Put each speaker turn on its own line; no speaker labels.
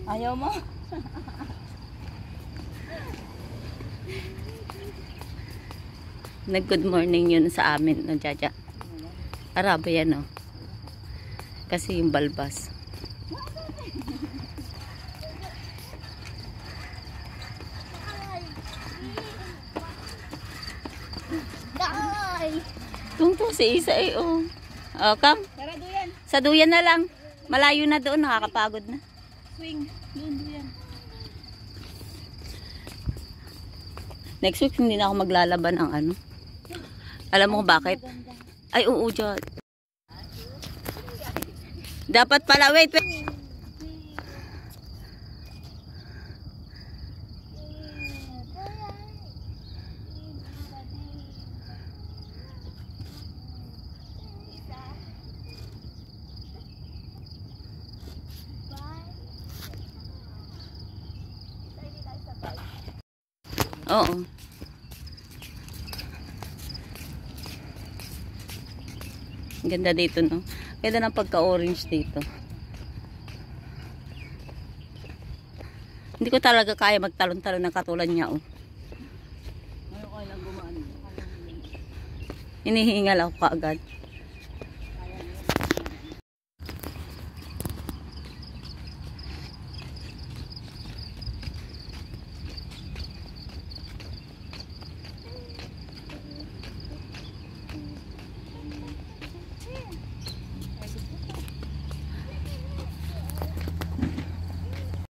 Ayaw mo?
Nag-good morning yun sa amin, no, Jaja? Arabo yan, no? Kasi yung balbas. Tungtong si Isa eh, oh. Oh, come.
Tara, duyan.
Sa duyan na lang. Malayo na doon, nakakapagod na.
Swing. Doon, duyan.
Next week, hindi na ako maglalaban ang ano. Alam mo kung bakit? Ay, oo, dyan. Dapat pala, wait. Oo. Ganda dito, no? Ganda ng pagka-orange dito. Hindi ko talaga kaya magtalon-talon ng katulad niya, oh.
Ayaw ko lang gumaan.
Hinihingal ako kaagad.